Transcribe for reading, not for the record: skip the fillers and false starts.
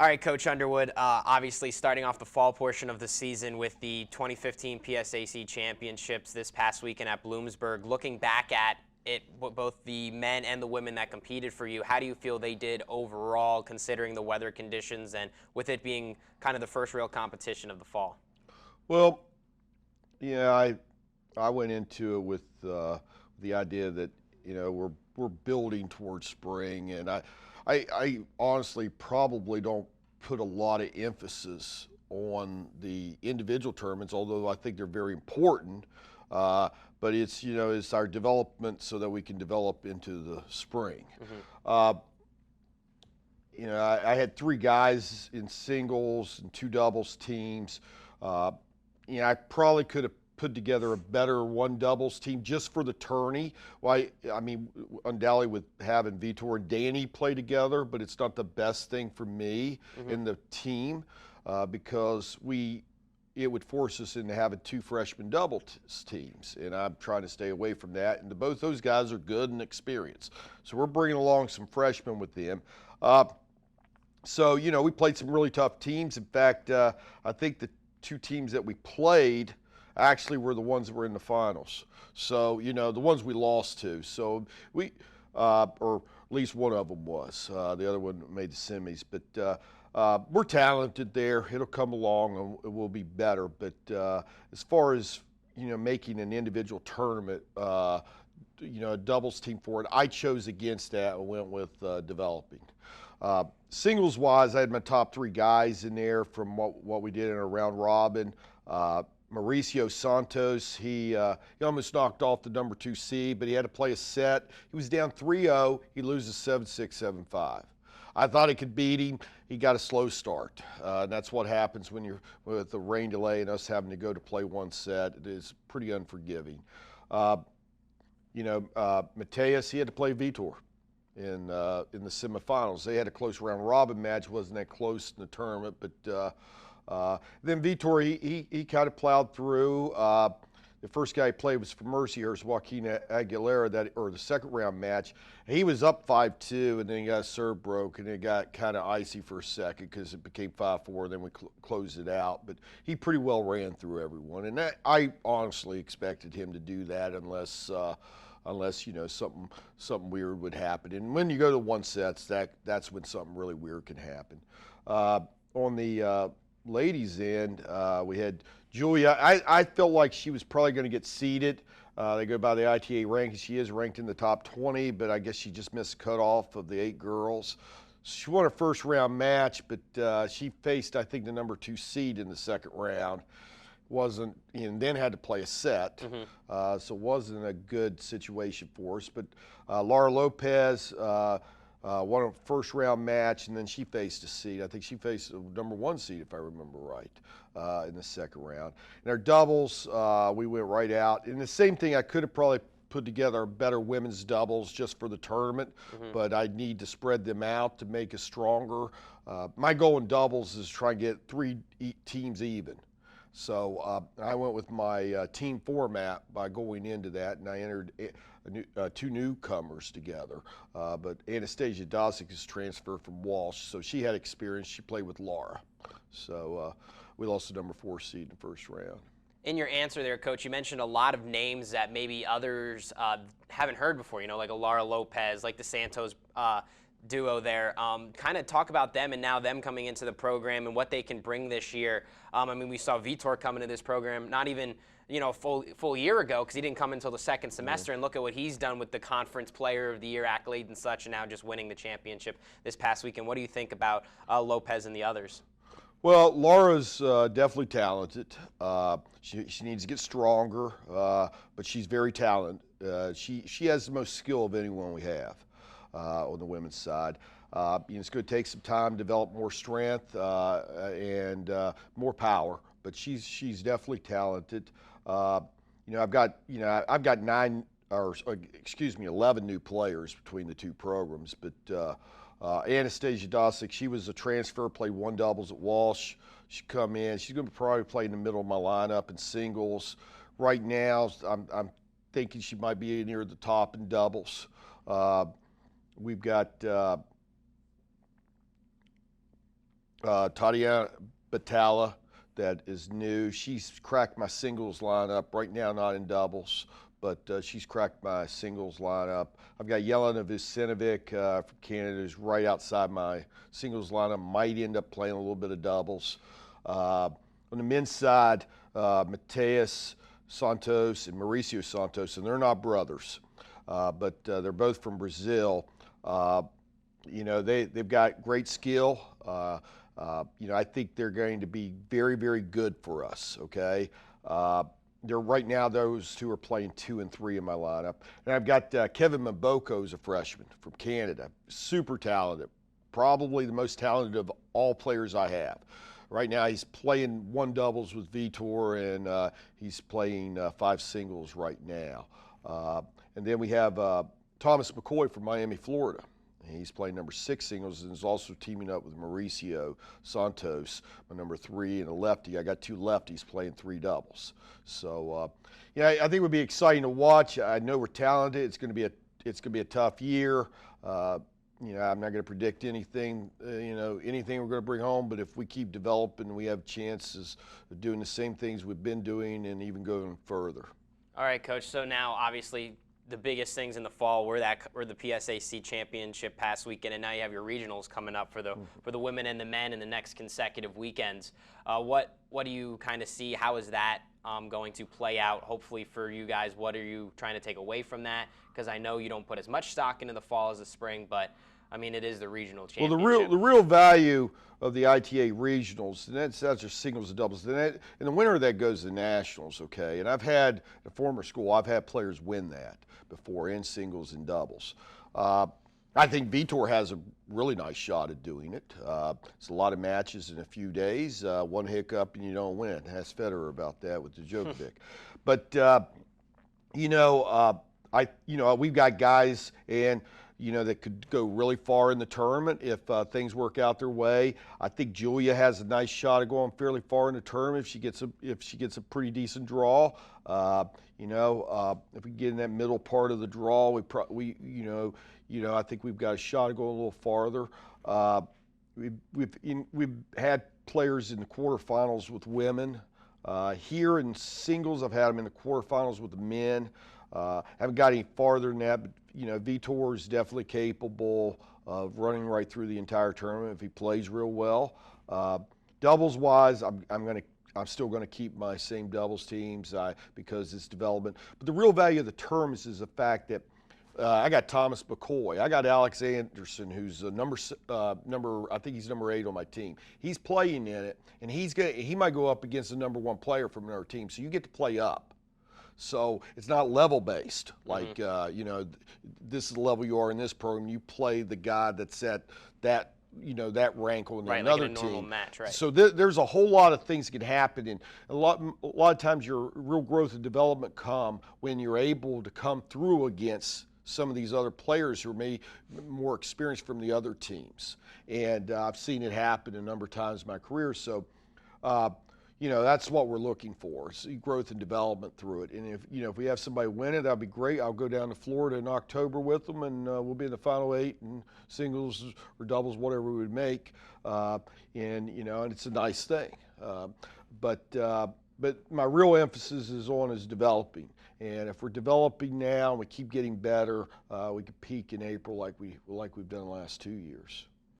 All right, Coach Underwood, obviously starting off the fall portion of the season with the 2015 PSAC Championships this past weekend at Bloomsburg. Looking back at it, both the men and the women that competed for you, how do you feel they did overall considering the weather conditions and with it being kind of the first real competition of the fall? Well, yeah, I went into it with the idea that we're building towards spring, and I honestly probably don't put a lot of emphasis on the individual tournaments, although I think they're very important. But it's our development so that we can develop into the spring. Mm-hmm. Uh, I had three guys in singles and two doubles teams. Uh, I probably could have put together a better one doubles team just for the tourney. Well, I mean, undoubtedly with having Vitor and Danny play together, but it's not the best thing for me in the team because it would force us into having two freshman doubles teams, and I'm trying to stay away from that. And both those guys are good and experienced, so we're bringing along some freshmen with them. So we played some really tough teams. In fact, I think the two teams that we played actually were the ones that were in the finals. So, the ones we lost to. So or at least one of them was. The other one made the semis. But we're talented there. It'll come along and it will be better. But as far as, making an individual tournament, a doubles team for it, I chose against that and went with developing. Singles wise, I had my top three guys in there from what we did in a round robin. Mauricio Santos, he almost knocked off the number 2 seed, but he had to play a set. He was down 3-0. He loses 7-6, 7-5. I thought he could beat him. He got a slow start. And that's what happens when you're with the rain delay and us having to go to play one set. It is pretty unforgiving. Mateus, he had to play Vitor in the semifinals. They had a close round robin match. Wasn't that close in the tournament, but then Vitor, he kind of plowed through. The first guy he played was for Mercyhurst, Joaquin Aguilera, or the second round match. He was up 5-2, and then he got a serve broke, and it got kind of icy for a second because it became 5-4, then we closed it out. But he pretty well ran through everyone, and I honestly expected him to do that unless something weird would happen. And when you go to one sets, that's when something really weird can happen. On the ladies' end, we had Julia. I felt like she was probably going to get seeded. They go by the ITA ranking. She is ranked in the top 20, but I guess she just missed cutoff of the 8 girls. She won her first round match, but she faced, I think, the number 2 seed in the second round. And then had to play a set, so it wasn't a good situation for us. But Laura Lopez won a first round match, and then she faced a seed. I think she faced the number 1 seed, if I remember right, in the second round. In our doubles, we went right out. And the same thing, I could have probably put together better women's doubles just for the tournament, but I need to spread them out to make us stronger. My goal in doubles is try and get 3 teams even. So I went with my team format by going into that, and I entered 2 newcomers together. But Anastasia Dosick is transferred from Walsh, so she had experience. She played with Laura. So we lost the number 4 seed in the first round. In your answer there, Coach, you mentioned a lot of names that maybe others haven't heard before, like a Laura Lopez, like the Santos duo there. Kind of talk about them and now them coming into the program and what they can bring this year. I mean, we saw Vitor come into this program not even a full year ago because he didn't come until the second semester, and look at what he's done with the Conference Player of the Year accolade and such, and now just winning the championship this past weekend. What do you think about Lopez and the others? Well, Laura's definitely talented. She needs to get stronger, but she's very talented. She has the most skill of anyone we have on the women's side. It's going to take some time to develop more strength and more power, but she's definitely talented. I've got 11 new players between the 2 programs, but Anastasia Dosick, she was a transfer, played 1 doubles at Walsh. She come in, she's going to probably play in the middle of my lineup in singles. Right now, I'm thinking she might be near the top in doubles. We've got Tatiana Batala, that is new. She's cracked my singles lineup right now, not in doubles, but she's cracked my singles lineup. I've got Jelena Vicinovic from Canada, who's right outside my singles lineup. Might end up playing a little bit of doubles. On the men's side, Mateus Santos and Mauricio Santos, and they're not brothers, but they're both from Brazil. They've got great skill. I think they're going to be very, very good for us, okay? They're right now, those two are playing 2 and 3 in my lineup. And I've got Kevin Mboko, who's a freshman from Canada, super talented, probably the most talented of all players I have. Right now, he's playing 1 doubles with Vitor, and he's playing 5 singles right now. And then we have Thomas McCoy from Miami, Florida. He's playing number 6 singles and is also teaming up with Mauricio Santos, my number 3, and a lefty. I got 2 lefties playing 3 doubles. So, I think it would be exciting to watch. I know we're talented. It's going to be a tough year. I'm not going to predict anything. Anything we're going to bring home. But if we keep developing, we have chances of doing the same things we've been doing and even going further. All right, Coach. So now, obviously, the biggest things in the fall were the PSAC Championship past weekend, and now you have your regionals coming up for the women and the men in the next consecutive weekends. What do you kind of see? How is that going to play out? Hopefully for you guys, what are you trying to take away from that? Because I know you don't put as much stock into the fall as the spring, but I mean it is the regional championship. Well, the real value of the ITA regionals, and that's just singles and doubles. In the winter, that goes to nationals, okay? And I've had, at a former school, I've had players win that before in singles and doubles. I think Vitor has a really nice shot at doing it. It's a lot of matches in a few days. One hiccup and you don't win. Ask Federer about that with Djokovic. But we've got guys that could go really far in the tournament if things work out their way. I think Julia has a nice shot of going fairly far in the tournament if she gets a pretty decent draw. If we get in that middle part of the draw, I think we've got a shot of going a little farther. We've had players in the quarterfinals with women. Here in singles, I've had them in the quarterfinals with the men. Haven't got any farther than that, but Vitor is definitely capable of running right through the entire tournament if he plays real well. Doubles wise, I'm still going to keep my same doubles teams because it's development. But the real value of the terms is the fact that I got Thomas McCoy. I got Alex Anderson, who's I think he's number 8 on my team. He's playing in it, and he might go up against the number 1 player from another team. So you get to play up. So it's not level based. Like this is the level you are in this program. You play the guy that's at that rank on another like a normal match, right? So there's a whole lot of things that can happen, and a lot of times your real growth and development come when you're able to come through against some of these other players who are maybe more experienced from the other teams. And I've seen it happen a number of times in my career. So, that's what we're looking for, see growth and development through it. And if we have somebody win it, that'd be great. I'll go down to Florida in October with them, and we'll be in the final 8 in singles or doubles, whatever we would make. And it's a nice thing. But my real emphasis is developing. And if we're developing now and we keep getting better, we could peak in April like we've done the last 2 years.